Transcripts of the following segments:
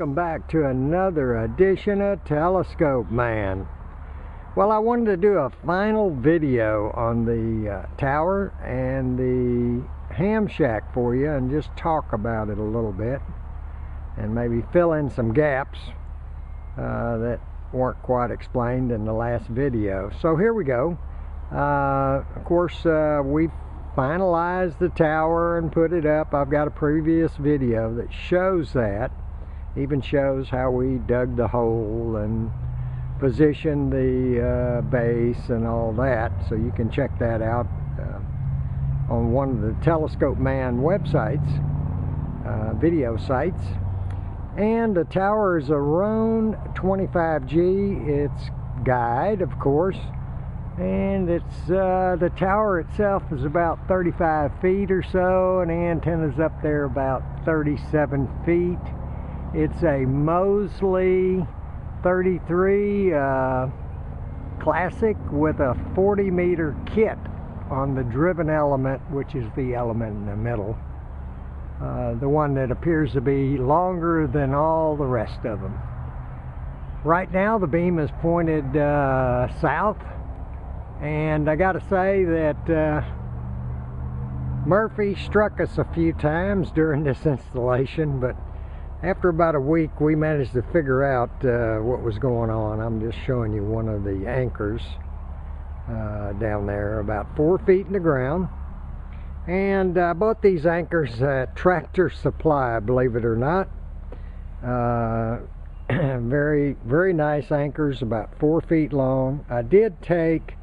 welcome back to another edition of Telescope Man. Well, I wanted to do a final video on the tower and the ham shack for you and just talk about it a little bit and maybe fill in some gaps that weren't quite explained in the last video. So here we go. Of course, we finalized the tower and put it up. I've got a previous video that shows that, even shows how we dug the hole and positioned the base and all that, so you can check that out on one of the Telescope Man websites, video sites. And the tower is a Roan 25G. It's guide, of course, and it's the tower itself is about 35 feet or so, and the antenna's up there about 37 feet. It's a Mosley 33 Classic with a 40-meter kit on the driven element, which is the element in the middle, the one that appears to be longer than all the rest of them. Right now the beam is pointed south, and I gotta say that Murphy struck us a few times during this installation, but after about a week we managed to figure out what was going on. I'm just showing you one of the anchors down there, about 4 feet in the ground. And I bought these anchors at Tractor Supply, believe it or not. Very, very nice anchors, about 4 feet long. I did take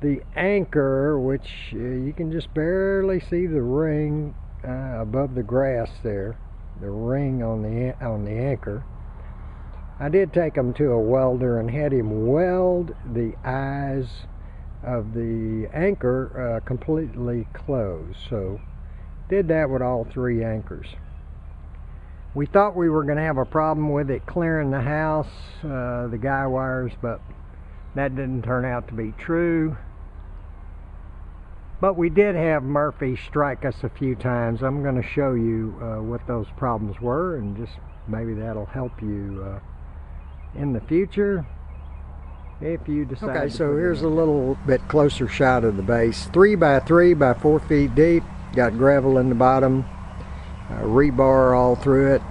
the anchor, which you can just barely see the ring above the grass there, the ring on the anchor. I did take them to a welder and had him weld the eyes of the anchor completely closed. So did that with all three anchors. We thought we were going to have a problem with it clearing the house, the guy wires, but that didn't turn out to be true. But we did have Murphy strike us a few times. I'm going to show you what those problems were, and just maybe that'll help you in the future if you decide. Okay, so here's a little bit closer shot of the base. 3 by 3 by 4 feet deep. Got gravel in the bottom, rebar all through it.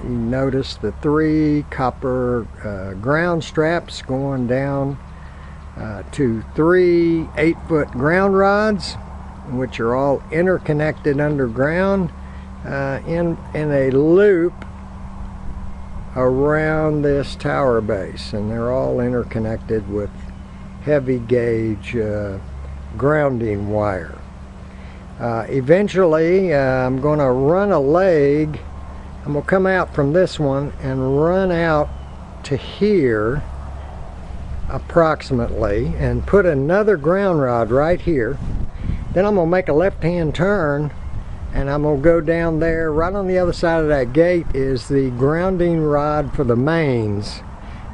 You notice the 3 copper ground straps going down to 3 8-foot ground rods, which are all interconnected underground in a loop around this tower base, and they're all interconnected with heavy gauge grounding wire. Eventually I'm going to run a leg. I'm going to come out from this one and run out to here approximately and put another ground rod right here. Then I'm going to make a left-hand turn, and I'm going to go down there. Right on the other side of that gate is the grounding rod for the mains,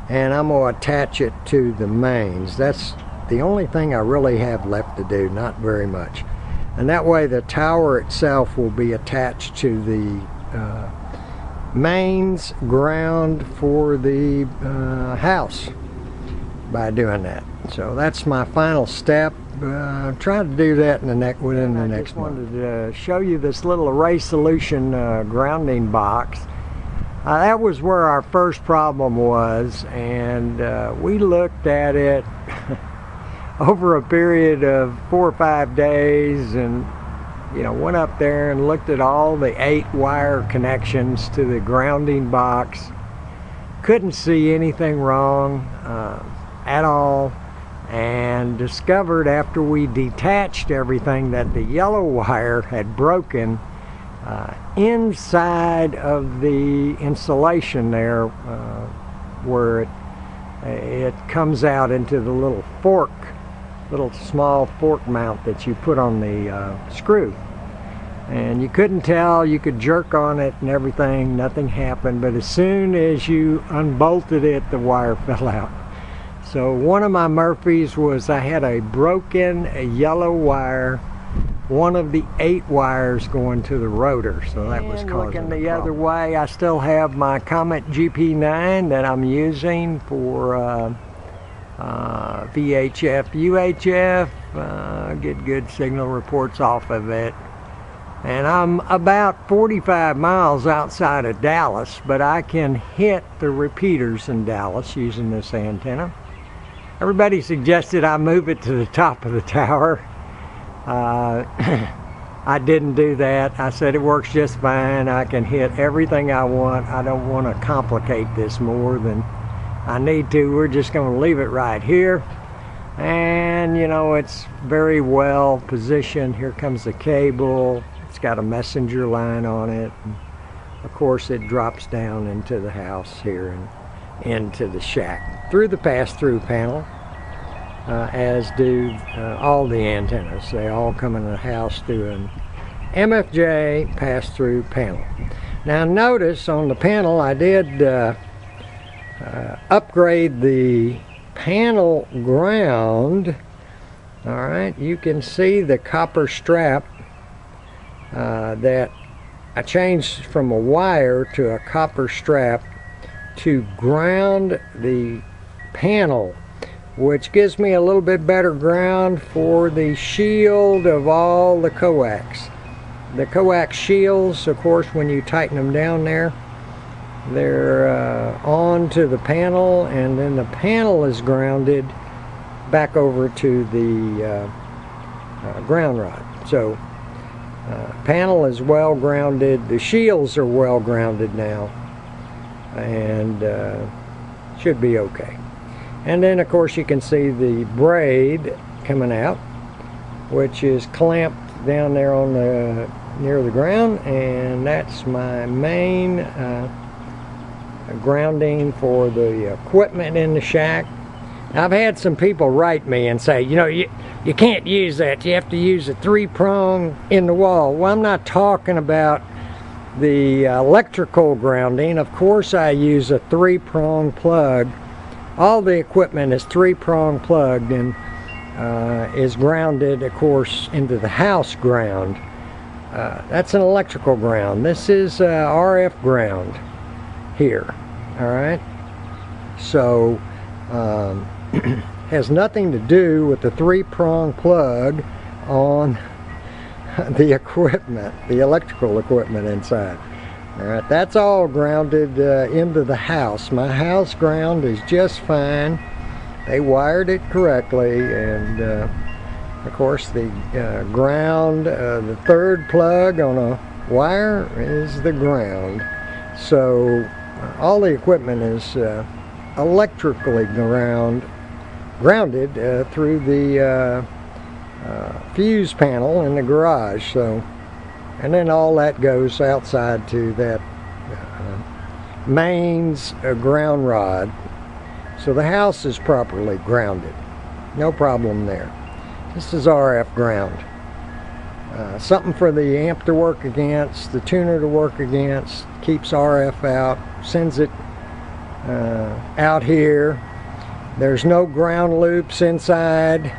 and I'm going to attach it to the mains. That's the only thing I really have left to do, not very much. And that way the tower itself will be attached to the mains ground for the house by doing that. So that's my final step. I'm trying to do that within the next month. I just wanted to show you this little Array Solution grounding box. That was where our first problem was, and we looked at it over a period of 4 or 5 days, and went up there and looked at all the 8 wire connections to the grounding box. Couldn't see anything wrong at all, and discovered after we detached everything that the yellow wire had broken inside of the insulation there, where it comes out into the little small fork mount that you put on the screw. And you couldn't tell. You could jerk on it and everything, nothing happened, but as soon as you unbolted it, the wire fell out. So one of my Murphys was I had a broken yellow wire one of the 8 wires going to the rotor, so that was causing looking the other way, I still have my Comet GP9 that I'm using for VHF, UHF, get good signal reports off of it. And I'm about 45 miles outside of Dallas, but I can hit the repeaters in Dallas using this antenna. Everybody suggested I move it to the top of the tower. I didn't do that. I said it works just fine. I can hit everything I want. I don't want to complicate this more than I need to. We're just going to leave it right here. And you know, it's very well positioned. Here comes the cable. It's got a messenger line on it. And of course, it drops down into the house here and into the shack through the pass-through panel, as do all the antennas. They all come in the house through an MFJ pass-through panel. Now notice on the panel I did upgrade the panel ground. Alright, you can see the copper strap that I changed from a wire to a copper strap to ground the panel, which gives me a little bit better ground for the shield of all the coax. The coax shields, of course, when you tighten them down there, they're onto the panel, and then the panel is grounded back over to the ground rod. So panel is well grounded, the shields are well grounded now, and should be okay. And then of course you can see the braid coming out, which is clamped down there on the near the ground, and that's my main grounding for the equipment in the shack. I've had some people write me and say, you know, you can't use that, you have to use a 3-prong in the wall. Well, I'm not talking about the electrical grounding. Of course I use a 3-prong plug. All the equipment is 3-prong plugged and is grounded, of course, into the house ground. That's an electrical ground. This is RF ground here. Alright, so has nothing to do with the 3-prong plug on the equipment, the electrical equipment inside. Alright, that's all grounded into the house. My house ground is just fine. They wired it correctly, and of course the ground, the 3rd plug on a wire is the ground. So all the equipment is electrically grounded through the fuse panel in the garage. So, and then all that goes outside to that mains ground rod. So the house is properly grounded. No problem there. This is RF ground. Something for the amp to work against, the tuner to work against, keeps RF out, sends it out here. There's no ground loops inside.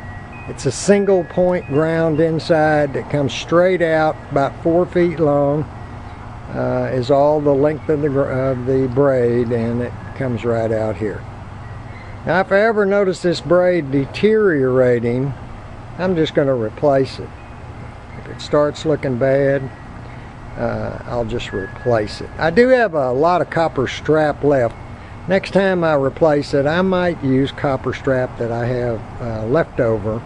It's a single point ground inside that comes straight out, about 4 feet long, is all the length of the braid, and it comes right out here. Now if I ever notice this braid deteriorating, I'm just going to replace it. If it starts looking bad, I'll just replace it. I do have a lot of copper strap left. Next time I replace it, I might use copper strap that I have left over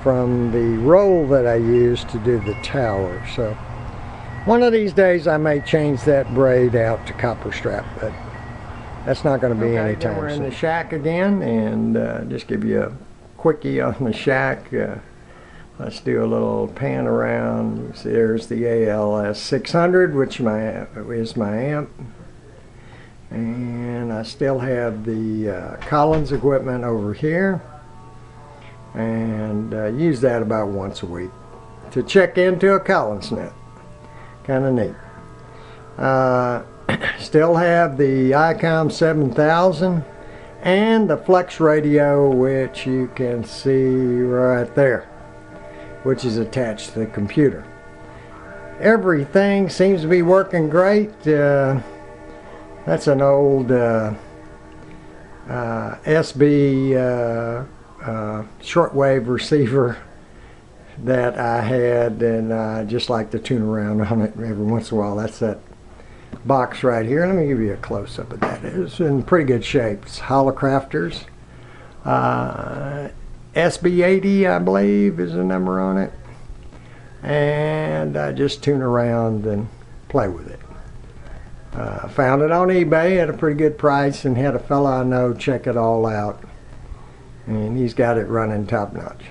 from the roll that I used to do the tower. So one of these days I may change that braid out to copper strap, but that's not going to be any time soon. We're in the shack again, and just give you a quickie on the shack. Let's do a little pan around. You see there's the ALS 600, which is my amp. And I still have the Collins equipment over here, and use that about once a week to check into a Collins net. Kind of neat. Still have the ICOM 7000 and the Flex radio, which you can see right there. which is attached to the computer. Everything seems to be working great. That's an old SB shortwave receiver that I had, and I just like to tune around on it every once in a while. That's that box right here. Let me give you a close-up of that. It's in pretty good shape. It's Holocrafters. SB80, I believe, is the number on it. And I just tune around and play with it. Found it on eBay at a pretty good price and had a fella I know check it all out. And he's got it running top-notch.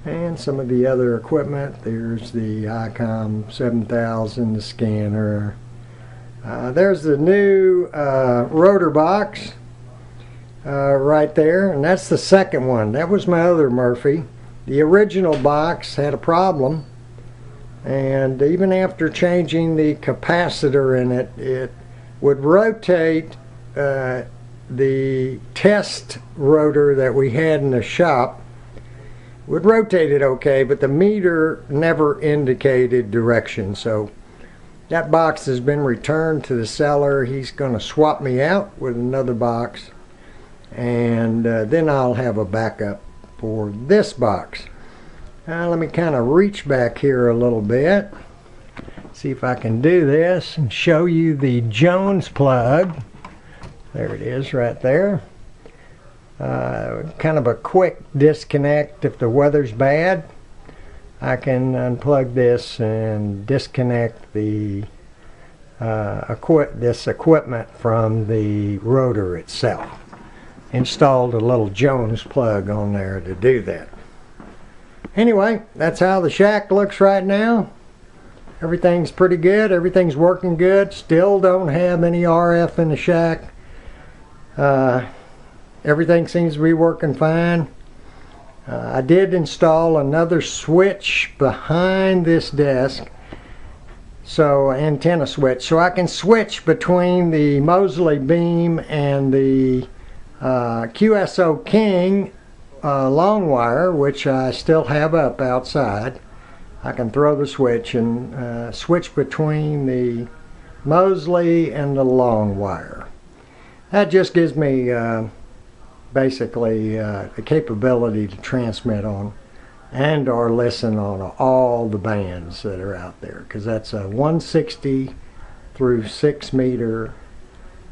And some of the other equipment. There's the ICOM 7000, the scanner. There's the new rotor box right there, and that's the second one. That was my other Murphy. The original box had a problem, and even after changing the capacitor in it, it would rotate the test rotor that we had in the shop. Would rotate it okay, but the meter never indicated direction. So that box has been returned to the seller. He's going to swap me out with another box, and then I'll have a backup for this box. Let me kind of reach back here a little bit, see if I can do this and show you the Jones plug. There it is right there. Kind of a quick disconnect if the weather's bad. I can unplug this and disconnect the this equipment from the rotor itself. Installed a little Jones plug on there to do that. Anyway, that's how the shack looks right now. Everything's pretty good. Everything's working good. Still don't have any RF in the shack. Everything seems to be working fine. I did install another switch behind this desk, so antenna switch, so I can switch between the Mosley beam and the QSO King long wire, which I still have up outside. I can throw the switch and switch between the Mosley and the long wire. That just gives me basically the capability to transmit on and or listen on all the bands that are out there, because that's a 160 through 6 meter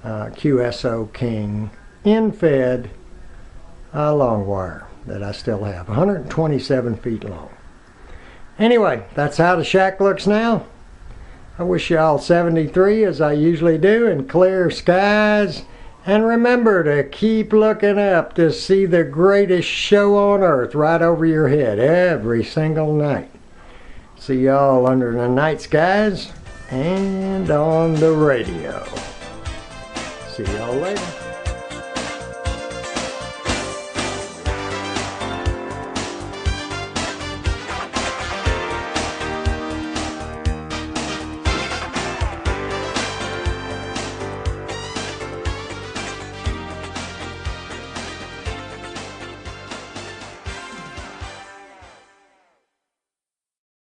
QSO King in-fed long wire that I still have, 127 feet long. Anyway, that's how the shack looks now. I wish y'all 73 as I usually do, and clear skies. And remember to keep looking up to see the greatest show on earth right over your head every single night. See y'all under the night skies and on the radio. See y'all later.